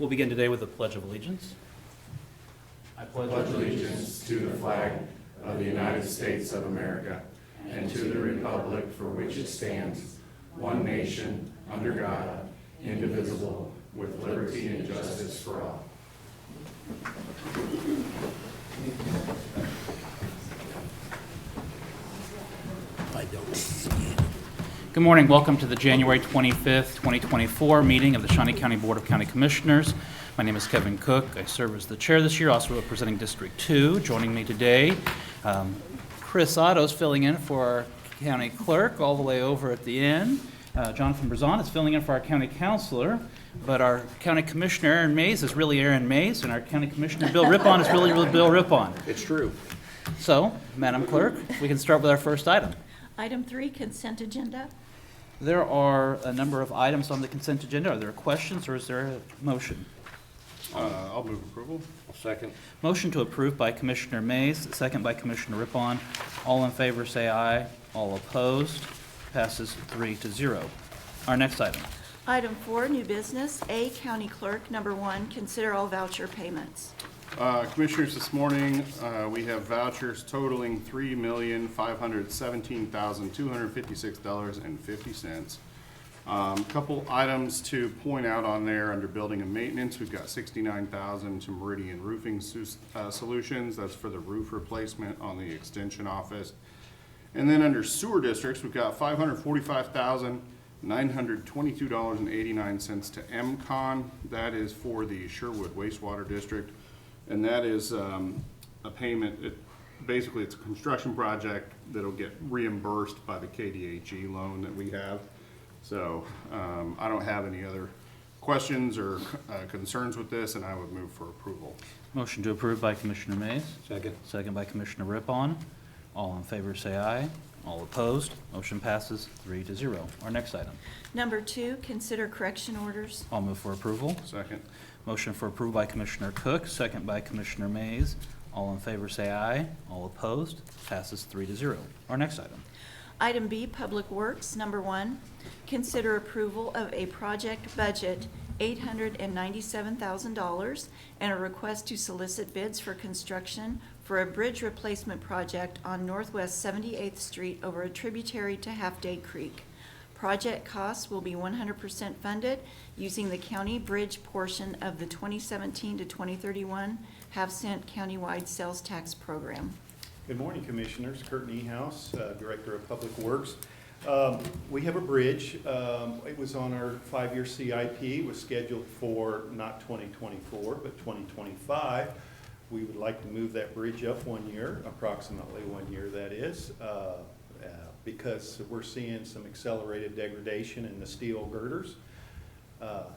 We'll begin today with the Pledge of Allegiance. I pledge allegiance to the flag of the United States of America and to the republic for which it stands, one nation, under God, indivisible, with liberty and justice for all. I don't see it. Good morning. Welcome to the January 25th, 2024 meeting of the Shawnee County Board of County Commissioners. My name is Kevin Cook. I serve as the chair this year, also representing District 2. Joining me today, Chris Otto's filling in for our county clerk all the way over at the end. Jonathan Brazon is filling in for our county counselor, but our county commissioner, Aaron Mays, is really Aaron Mays, and our county commissioner, Bill Rippon, is really Bill Rippon. It's true. So, Madam Clerk, we can start with our first item. Item 3, consent agenda. There are a number of items on the consent agenda. Are there questions or is there a motion? I'll move approval. Second. Motion to approve by Commissioner Mays, second by Commissioner Rippon. All in favor say aye. All opposed. Passes 3-0. Our next item. Item 4, new business. A, County Clerk. Number 1, consider all voucher payments. Commissioners, this morning we have vouchers totaling $3,517,256.50. Couple items to point out on there under building and maintenance. We've got $69,000 to Meridian Roofing Solutions. That's for the roof replacement on the extension office. And then under sewer districts, we've got $545,922.89 to MCON. That is for the Sherwood Wastewater District. And that is a payment, basically it's a construction project that'll get reimbursed by the KDHE loan that we have. So I don't have any other questions or concerns with this, and I would move for approval. Motion to approve by Commissioner Mays. Second. Second by Commissioner Rippon. All in favor say aye. All opposed. Motion passes 3-0. Our next item. Number 2, consider correction orders. I'll move for approval. Second. Motion for approval by Commissioner Cook, second by Commissioner Mays. All in favor say aye. All opposed. Passes 3-0. Our next item. Item B, Public Works. Number 1, consider approval of a project budget $897,000 and a request to solicit bids for construction for a bridge replacement project on Northwest 78th Street over a tributary to Half Day Creek. Project costs will be 100% funded using the county bridge portion of the 2017 to 2031 half-cent countywide sales tax program. Good morning, Commissioners. Kurt Niehaus, Director of Public Works. We have a bridge. It was on our 5-year CIP. It was scheduled for not 2024, but 2025. We would like to move that bridge up 1 year, approximately 1 year that is, because we're seeing some accelerated degradation in the steel girders.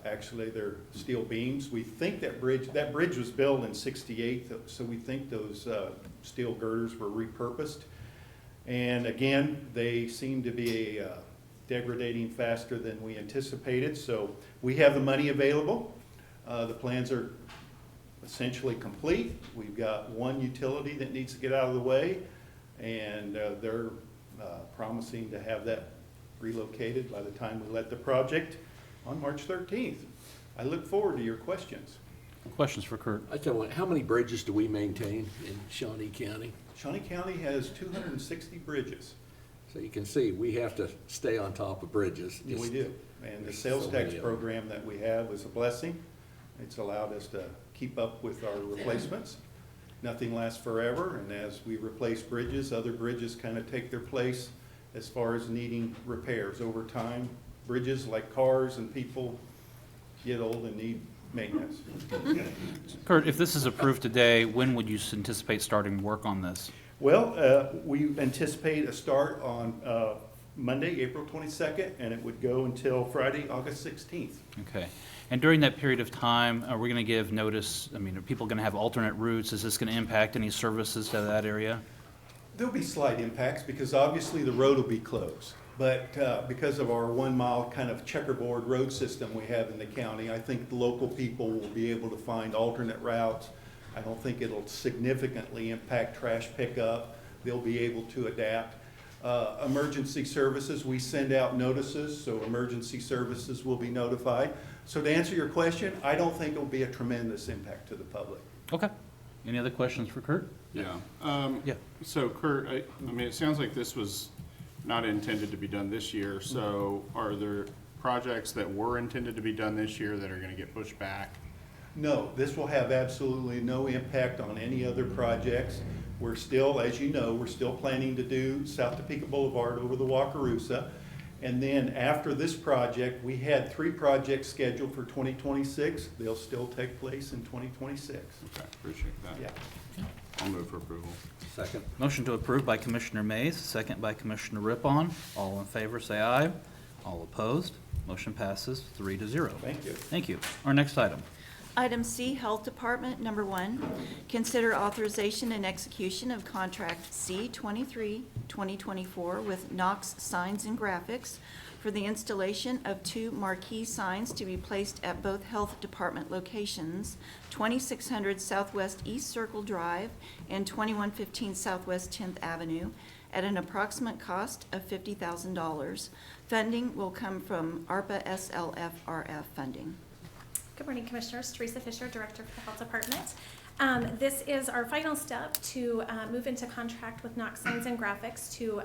Actually, they're steel beams. We think that bridge was built in '68, so we think those steel girders were repurposed. And again, they seem to be degrading faster than we anticipated. So we have the money available. The plans are essentially complete. We've got one utility that needs to get out of the way, and they're promising to have that relocated by the time we let the project on March 13th. I look forward to your questions. Questions for Kurt? I tell you what, how many bridges do we maintain in Shawnee County? Shawnee County has 260 bridges. So you can see, we have to stay on top of bridges. We do. And the there's sales so tax many of them. program that we have is a blessing. It's allowed us to keep up with our replacements. Nothing lasts forever, and as we replace bridges, other bridges kind of take their place as far as needing repairs over time. Bridges, like cars and people, get old and need maintenance. Kurt, if this is approved today, when would you anticipate starting work on this? Well, we anticipate a start on Monday, April 22nd, and it would go until Friday, August 16th. Okay. And during that period of time, are we going to give notice? I mean, are people going to have alternate routes? Is this going to impact any services to that area? There'll be slight impacts because obviously the road will be closed. But because of our 1 mile kind of checkerboard road system we have in the county, I think the local people will be able to find alternate routes. I don't think it'll significantly impact trash pickup. They'll be able to adapt. Emergency services, we send out notices, so emergency services will be notified. So to answer your question, I don't think it'll be a tremendous impact to the public. Okay. Any other questions for Kurt? Yeah. Yeah. So Kurt, I mean, it sounds like this was not intended to be done this year, so are there projects that were intended to be done this year that are gonna get pushed back? No, this will have absolutely no impact on any other projects. We're still, as you know, we're still planning to do South Topeka Boulevard over the Wakarusa. And then after this project, we had 3 projects scheduled for 2026. They'll still take place in 2026. Okay, appreciate that. Yeah. I'll move for approval. Second. Motion to approve by Commissioner Mays, second by Commissioner Rippon. All in favor, say aye. All opposed, motion passes 3-0. Thank you. Thank you. Our next item. Item C, Health Department, number 1, consider authorization and execution of contract C-23-2024 with Knox Signs and Graphics for the installation of 2 marquee signs to be placed at both Health Department locations, 2600 Southwest East Circle Drive and 2115 Southwest 10th Avenue, at an approximate cost of $50,000. Funding will come from ARPA SLFRF funding. Good morning, Commissioners. Teresa Fisher, Director for the Health Department. This is our final step to move into contract with Knox Signs and Graphics to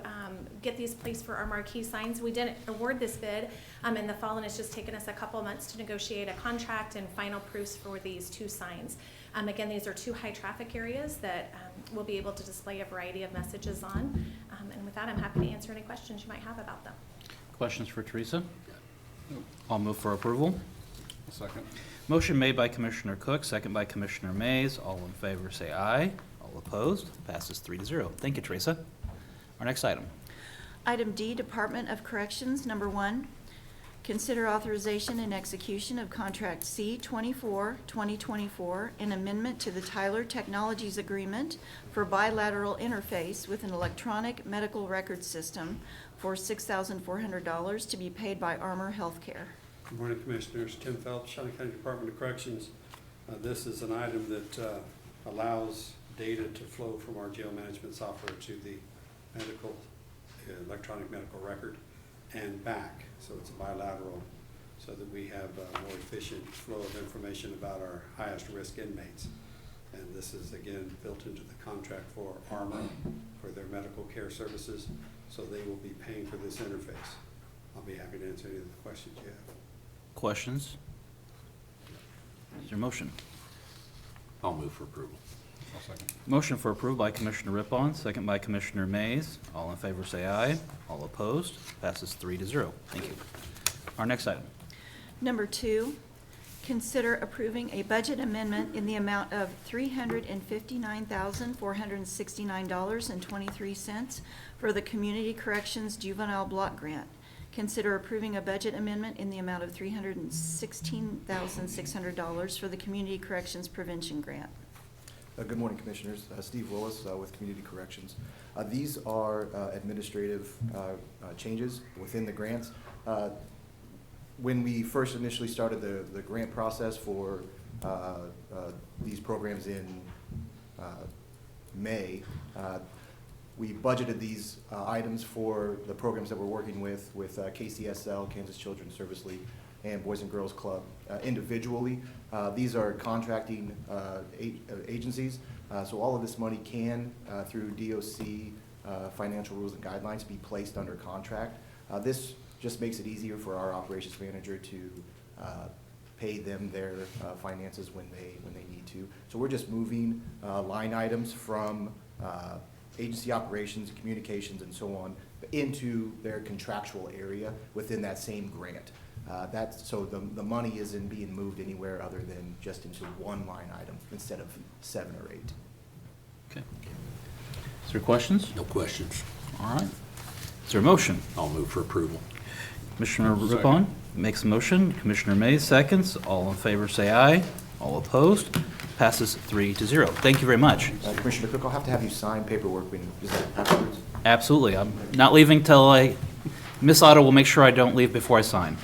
get these placed for our marquee signs. We didn't award this bid in the fall, and it's just taken us a couple months to negotiate a contract and final proofs for these 2 signs. Again, these are 2 high-traffic areas that we'll be able to display a variety of messages on. And with that, I'm happy to answer any questions you might have about them. Questions for Teresa? I'll move for approval. Second. Motion made by Commissioner Cook, second by Commissioner Mays. All in favor, say aye. All opposed, passes 3-0. Thank you, Teresa. Our next item. Item D, Department of Corrections, number 1, consider authorization and execution of contract C-24-2024, an amendment to the Tyler Technologies Agreement for bilateral interface with an electronic medical record system for $6,400 to be paid by Armor Healthcare. Good morning, Commissioners. Tim Phelps, Shawnee County Department of Corrections. This is an item that allows data to flow from our jail management software to the medical, electronic medical record and back. So it's a bilateral, so that we have a more efficient flow of information about our highest risk inmates. And this is, again, built into the contract for Armor for their medical care services, so they will be paying for this interface. I'll be happy to answer any of the questions you have. Questions? Is there a motion? I'll move for approval. I'll second. Motion for approval by Commissioner Rippon, second by Commissioner Mays. All in favor, say aye. All opposed, passes 3-0. Thank you. Our next item. Number 2, consider approving a budget amendment in the amount of $359,469.23 for the Community Corrections Juvenile Block Grant. Consider approving a budget amendment in the amount of $316,600 for the Community Corrections Prevention Grant. Good morning, Commissioners. Steve Willis with Community Corrections. These are administrative changes within the grants. When we first initially started the grant process for these programs in May, we budgeted these items for the programs that we're working with KCSL, Kansas Children's Service League, and Boys and Girls Club individually. These are contracting agencies, so all of this money can, through DOC financial rules and guidelines, be placed under contract. This just makes it easier for our operations manager to pay them their finances when they need to. So we're just moving line items from agency operations, communications, and so on into their contractual area within that same grant. So the money isn't being moved anywhere other than just into one line item instead of 7 or 8. Okay. Is there questions? No questions. All right. Is there a motion? I'll move for approval. Commissioner Rippon makes a motion. Commissioner Mays seconds. All in favor, say aye. All opposed. Passes 3-0. Thank you very much. Commissioner Cook, I'll have to have you sign paperwork is that afterwards? Absolutely. I'm not leaving till Miss Otto will make sure I don't leave before I sign.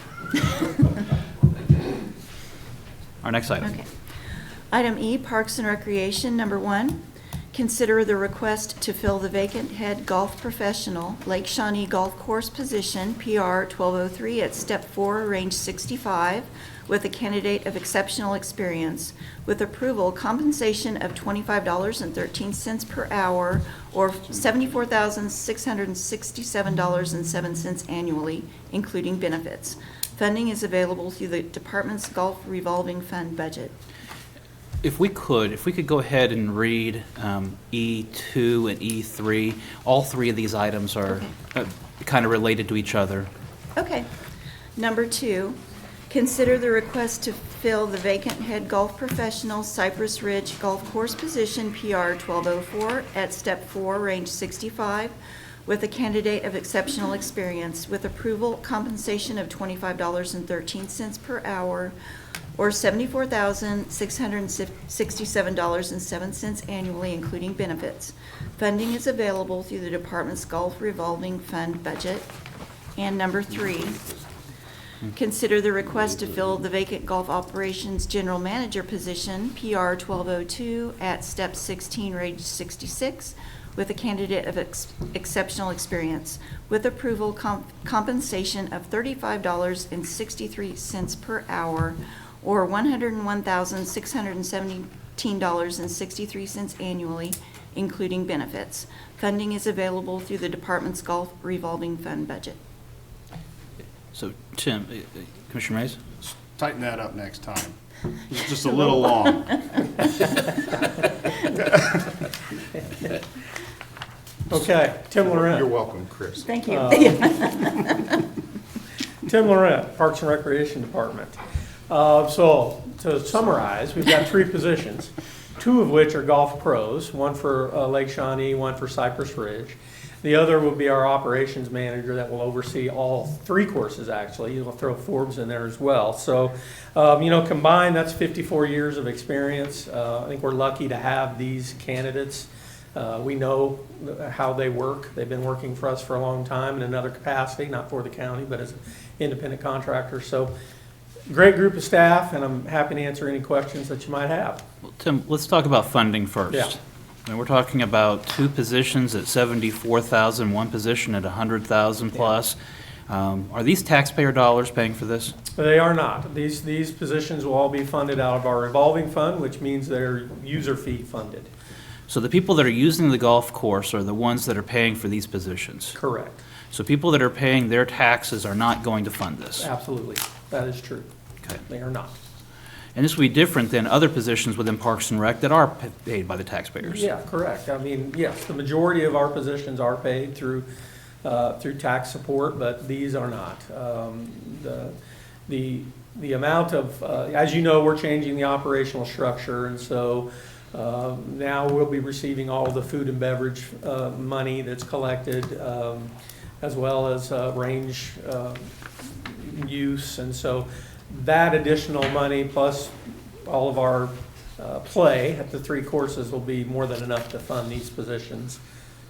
Our next item. Okay. Item E, Parks and Recreation, number 1, Consider the request to fill the vacant head golf professional Lake Shawnee Golf Course position, PR 1203, at Step 4, Range 65, with a candidate of exceptional experience. With approval, compensation of $25.13 per hour, or $74,667.07 annually, including benefits. Funding is available through the department's golf revolving fund budget. If we could go ahead and read E2 and E3. All three of these items are kind of related to each other. Okay. Number 2, consider the request to fill the vacant head golf professional Cypress Ridge Golf Course position, PR 1204, at Step 4, Range 65, with a candidate of exceptional experience. With approval, compensation of $25.13 per hour, or $74,667.07 annually, including benefits. Funding is available through the department's golf revolving fund budget. And number 3, consider the request to fill the vacant golf operations general manager position, PR 1202, at Step 16, Range 66, with a candidate of exceptional experience. With approval, compensation of $35.63 per hour, or $101,617.63 annually, including benefits. Funding is available through the department's golf revolving fund budget. So, Tim, Commissioner Mays? Tighten that up next time. It's just a little long. Okay, Tim Laurent. You're welcome, Chris. Thank you. Tim Laurent, Parks and Recreation Department. So to summarize, we've got 3 positions, 2 of which are golf pros, one for Lake Shawnee, one for Cypress Ridge. The other will be our operations manager that will oversee all 3 courses, actually. You'll throw Forbes in there as well. So, combined, that's 54 years of experience. I think we're lucky to have these candidates. We know how they work. They've been working for us for a long time in another capacity, not for the county, but as an independent contractor. So, great group of staff, and I'm happy to answer any questions that you might have. Well, Tim, let's talk about funding first. Yeah. And we're talking about 2 positions at $74,000, 1 position at $100,000 plus. Are these taxpayer dollars paying for this? They are not. These positions will all be funded out of our revolving fund, which means they're user fee funded. So the people that are using the golf course are the ones that are paying for these positions? Correct. So people that are paying their taxes are not going to fund this? Absolutely. That is true. Okay. They are not. And this will be different than other positions within Parks and Rec that are paid by the taxpayers? Yeah, correct. I mean, yes, the majority of our positions are paid through tax support, but these are not. The amount of, as you know, we're changing the operational structure, and so now we'll be receiving all of the food and beverage money that's collected, as well as range use, and so that additional money plus all of our play at the 3 courses will be more than enough to fund these positions.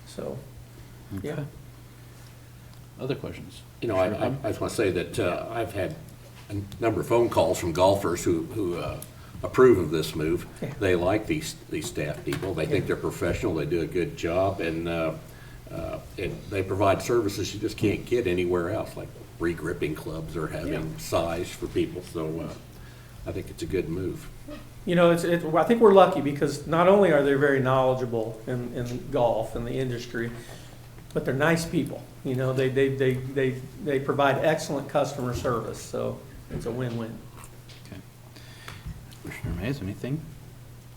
So, yeah. Okay. Other questions? I just want to say that I've had a number of phone calls from golfers who approve of this move. Yeah. They like these staff people. They think they're professional. They do a good job, and they provide services you just can't get anywhere else, like re-gripping clubs or having size for people. So I think it's a good move. I think we're lucky because not only are they very knowledgeable in golf and the industry, but they're nice people. They provide excellent customer service, so it's a win-win. Okay. Commissioner Mays, anything?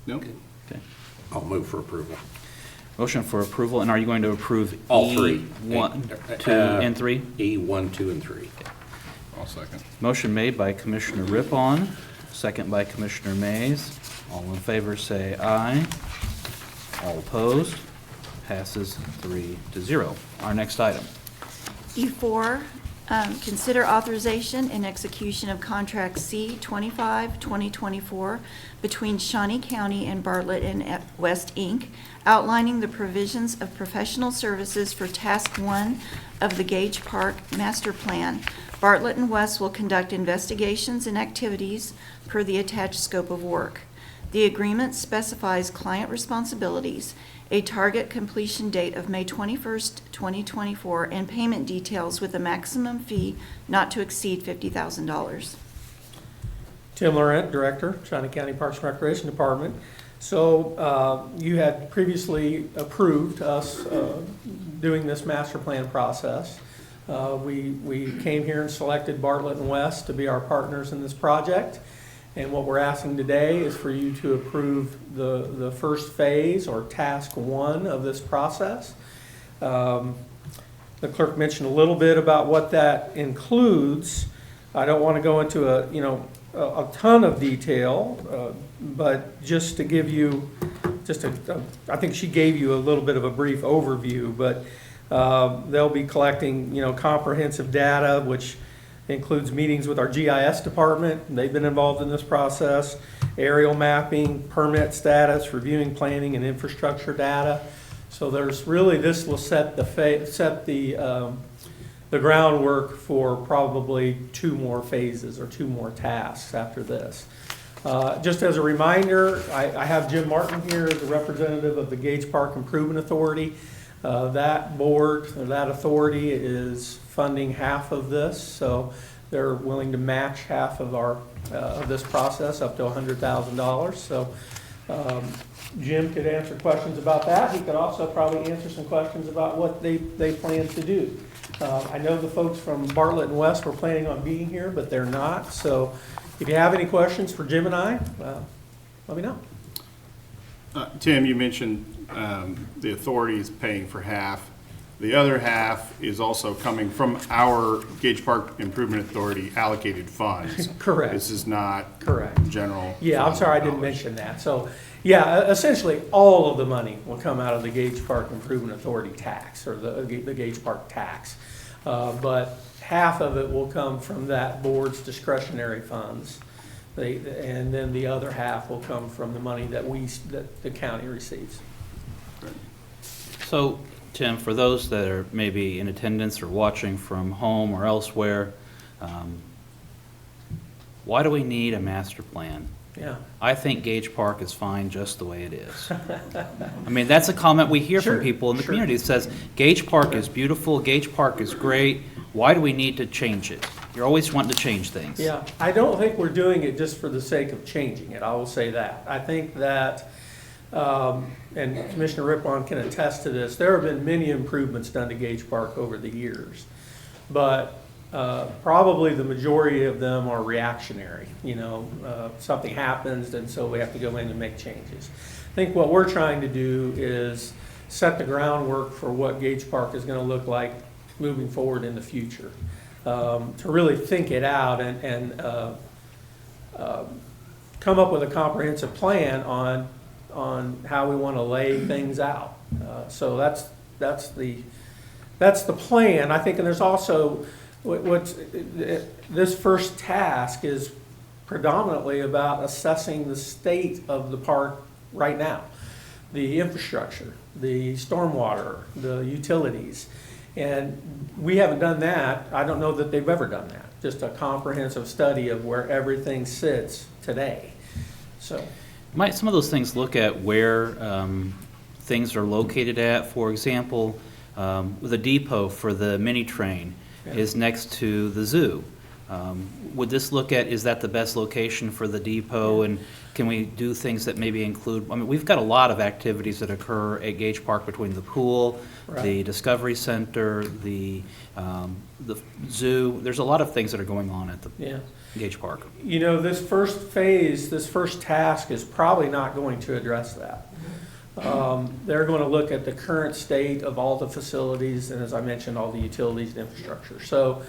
No? Okay. I'll move for approval. Motion for approval, and are you going to approve All 3. E1, 2, and 3? E1, 2, and 3. I'll second. Motion made by Commissioner Rippon, second by Commissioner Mays. All in favor say aye. All opposed? Passes 3-0. Our next item. E4, consider authorization and execution of contract C-25-2024 between Shawnee County and Bartlett and West, Inc., outlining the provisions of professional services for Task 1 of the Gage Park Master Plan. Bartlett and West will conduct investigations and activities per the attached scope of work. The agreement specifies client responsibilities, a target completion date of May 21st, 2024, and payment details with a maximum fee not to exceed $50,000. Tim Laurent, Director, Shawnee County Parks and Recreation Department. So you had previously approved us doing this master plan process. We came here and selected Bartlett and West to be our partners in this project. And what we're asking today is for you to approve the first phase, or task 1 of this process. The clerk mentioned a little bit about what that includes. I don't want to go into a ton of detail, but just to give you, I think she gave you a little bit of a brief overview, but they'll be collecting, comprehensive data, which includes meetings with our GIS department. They've been involved in this process, aerial mapping, permit status, reviewing planning and infrastructure data. So there's really, this will set the groundwork for probably 2 more phases or 2 more tasks after this. Just as a reminder, I have Jim Martin here as a representative of the Gage Park Improvement Authority. That board, or that authority, is funding half of this, so they're willing to match half of of this process, up to $100,000. So Jim could answer questions about that. He could also probably answer some questions about what they plan to do. I know the folks from Bartlett and West were planning on being here, but they're not. So if you have any questions for Jim and I, let me know. Tim, you mentioned the authority is paying for half. The other half is also coming from our Gage Park Improvement Authority allocated funds. Correct. This is not Correct. general. Yeah, I'm sorry I didn't mention that. So, yeah, essentially all of the money will come out of the Gage Park Improvement Authority tax, or the Gage Park tax. But half of it will come from that board's discretionary funds. And then the other half will come from the money that the county receives. So, Tim, for those that are maybe in attendance or watching from home or elsewhere, why do we need a master plan? Yeah. I think Gage Park is fine just the way it is. I mean, that's a comment we hear Sure, from people in the sure. community. It says, Gage Park is beautiful, Gage Park is great, why do we need to change it? You're always wanting to change things. Yeah, I don't think we're doing it just for the sake of changing it, I will say that. I think that, and Commissioner Rippon can attest to this, there have been many improvements done to Gage Park over the years. But probably the majority of them are reactionary. Something happens, and so we have to go in and make changes. I think what we're trying to do is set the groundwork for what Gage Park is going to look like moving forward in the future. To really think it out and come up with a comprehensive plan on how we want to lay things out. So that's the plan, I think. And there's also this first task is predominantly about assessing the state of the park right now, the infrastructure, the stormwater, the utilities. And we haven't done that. I don't know that they've ever done that. Just a comprehensive study of where everything sits today. So, Might some of those things look at where things are located at? For example, the depot for the mini train is next to the zoo. Would this look at, is that the best location for the depot? And can we do things that maybe include, I mean, we've got a lot of activities that occur at Gage Park between the pool, the Discovery Center, the zoo. There's a lot of things that are going on at the Gage Park. This first phase, this first task is probably not going to address that. They're going to look at the current state of all the facilities and, as I mentioned, all the utilities and infrastructure. So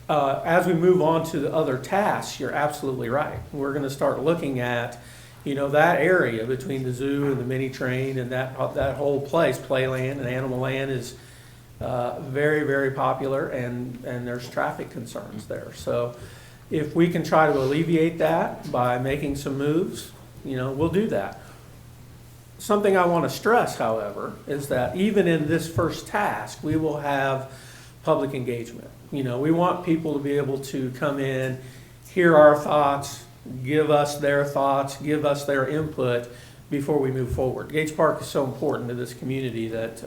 as we move on to the other tasks, you're absolutely right. We're going to start looking at, that area between the zoo and the mini train and that whole place, Playland and Animal Land, is very, very popular, and there's traffic concerns there. So if we can try to alleviate that by making some moves, we'll do that. Something I want to stress, however, is that even in this first task, we will have public engagement. We want people to be able to come in, hear our thoughts, give us their thoughts, give us their input before we move forward. Gage Park is so important to this community that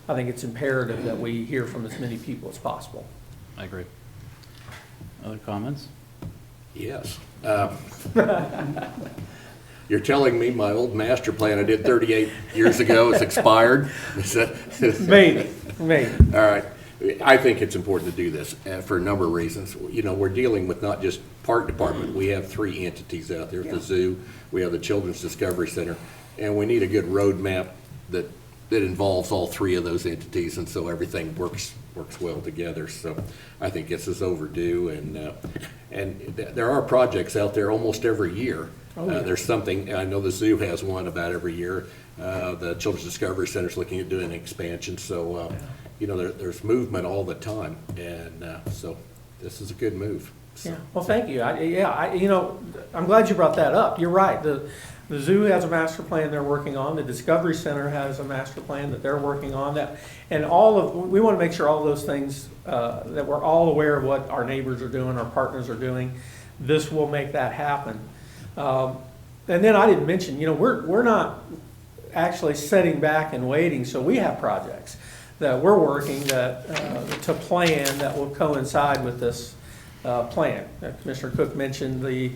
I think it's imperative that we hear from as many people as possible. I agree. Other comments? Yes. You're telling me my old master plan I did 38 years ago is expired? Is that- Maybe. All right. I think it's important to do this for a number of reasons. You know, we're dealing with not just Park Department. We have 3 entities out there, the zoo, we have the Children's Discovery Center, and we need a good roadmap that involves all 3 of those entities, and so everything works well together. So I think this is overdue, and there are projects out there almost every year. There's something, I know the zoo has one about every year. The Children's Discovery Center's looking at doing an expansion, so you know, there's movement all the time, and so this is a good move. So. Yeah, well, thank you. You know, I'm glad you brought that up. You're right. The zoo has a master plan they're working on. The Discovery Center has a master plan that they're working on. And we want to make sure all those things, that we're all aware of what our neighbors are doing, our partners are doing. This will make that happen. And then I didn't mention, you know, we're not actually sitting back and waiting. So we have projects that we're working to plan that will coincide with this plan. Commissioner Cook mentioned the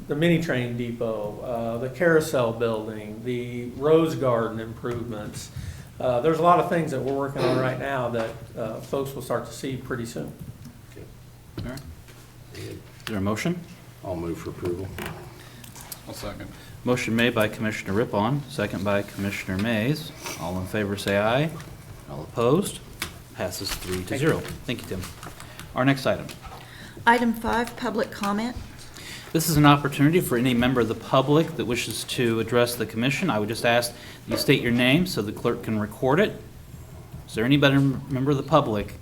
mini train depot, the carousel building, the rose garden improvements. There's a lot of things that we're working on right now that folks will start to see pretty soon. All right. Is there a motion? I'll move for approval. I'll second. Motion made by Commissioner Rippon, second by Commissioner Mays. All in favor say aye. All opposed? Passes 3-0. Thank you, Tim. Our next item. Item 5, public comment. This is an opportunity for any member of the public that wishes to address the commission. I would just ask that you state your name so the clerk can record it. Is there any better member of the public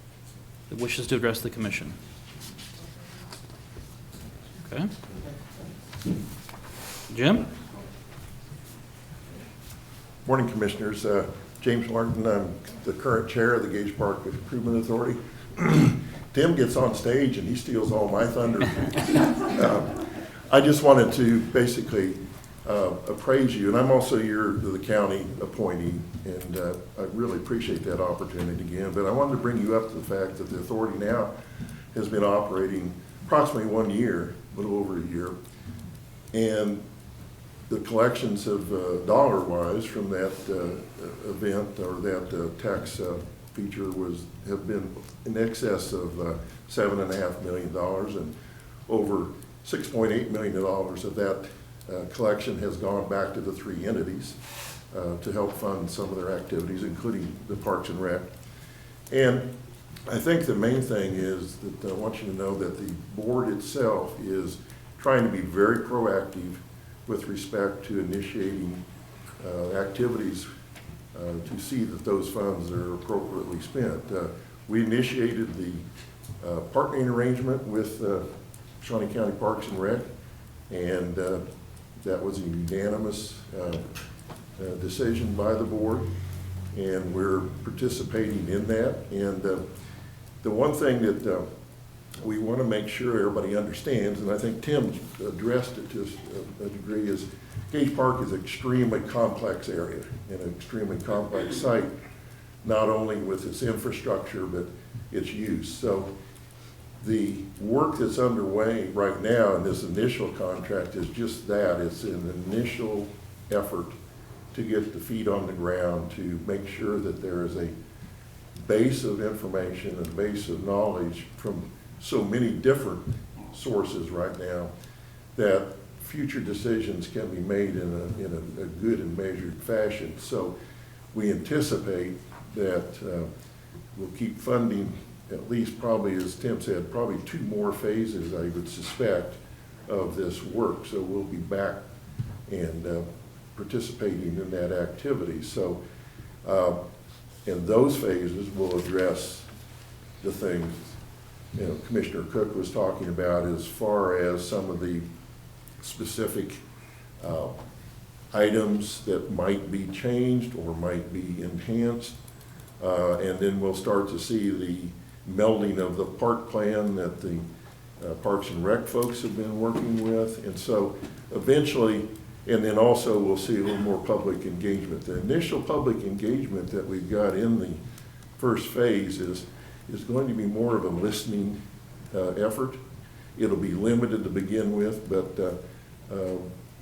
that wishes to address the commission? Okay. Jim? Morning, Commissioners. James Martin, I'm the current chair of the Gage Park Improvement Authority. Tim gets on stage and he steals all my thunder. I just wanted to basically appraise you, and I'm also the county appointee, and I really appreciate that opportunity again. But I wanted to bring you up to the fact that the authority now has been operating approximately 1 year, a little over a year, and the collections have, dollar-wise, from that event or that tax feature have been in excess of $7.5 million, and over $6.8 million of that collection has gone back to the 3 entities to help fund some of their activities, including the Parks and Rec. And I think the main thing is that I want you to know that the board itself is trying to be very proactive with respect to initiating activities to see that those funds are appropriately spent. We initiated the partnering arrangement with Shawnee County Parks and Rec, and that was a unanimous decision by the board, and we're participating in that. And the one thing that we want to make sure everybody understands, and I think Tim addressed it to a degree, is Gage Park is an extremely complex area and an extremely complex site, not only with its infrastructure, but its use. So the work that's underway right now in this initial contract is just that. It's an initial effort to get the feet on the ground, to make sure that there is a base of information, a base of knowledge from so many different sources right now that future decisions can be made in a good and measured fashion. So we anticipate that we'll keep funding, at least probably, as Tim said, probably 2 more phases, I would suspect, of this work. So we'll be back and participating in that activity. So in those phases, we'll address the things Commissioner Cook was talking about as far as some of the specific items that might be changed or might be enhanced. And then we'll start to see the melding of the park plan that the Parks and Rec folks have been working with. And so eventually, and then also we'll see a little more public engagement. The initial public engagement that we've got in the first phase is going to be more of a listening effort. It'll be limited to begin with, but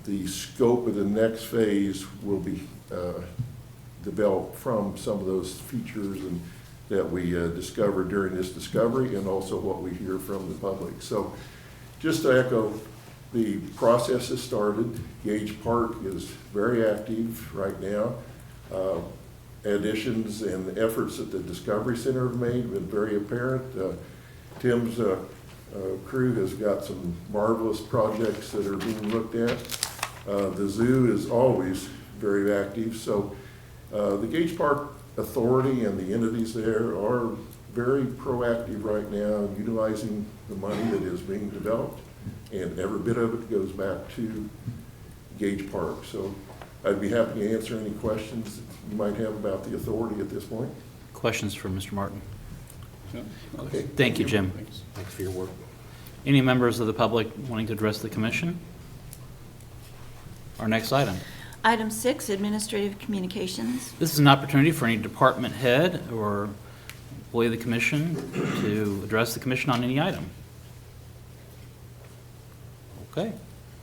the scope of the next phase will be developed from some of those features and that we discovered during this discovery, and also what we hear from the public. So just to echo, the process has started. Gage Park is very active right now. Additions and efforts that the Discovery Center have made have been very apparent. Tim's crew has got some marvelous projects that are being looked at. The zoo is always very active. So the Gage Park Authority and the entities there are very proactive right now, utilizing the money that is being developed, and every bit of it goes back to Gage Park. So I'd be happy to answer any questions that you might have about the authority at this point. Questions for Mr. Martin? Okay. Thank you, Jim. Thanks for your work. Any members of the public wanting to address the commission? Our next item. Item 6, Administrative Communications. This is an opportunity for any department head or employee of the commission to address the commission on any item. Okay.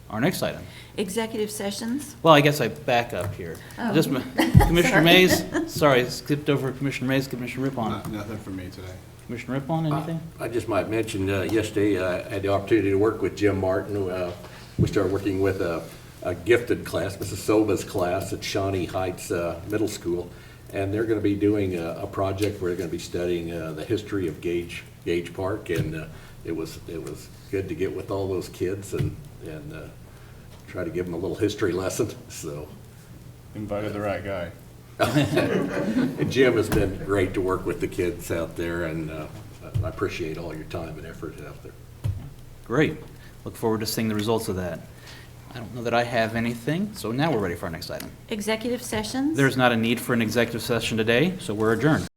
Our next item. Executive Sessions. Well, I guess I back up here. Oh. Just Commissioner Sorry. Mays, sorry, I skipped over Commissioner Mays, Commissioner Rippon. Nothing for me today. Commissioner Rippon, anything? I just might mention, yesterday, I had the opportunity to work with Jim Martin. We started working with a gifted class, Mrs. Silva's class at Shawnee Heights Middle School. And they're going to be doing a project where they're going to be studying the history of Gage Park. And it was good to get with all those kids and try to give them a little history lesson, so. Invited the right guy. And Jim has been great to work with the kids out there, and I appreciate all your time and effort out there. Great. Look forward to seeing the results of that. I don't know that I have anything, so now we're ready for our next item. Executive Sessions. There's not a need for an executive session today, so we're adjourned.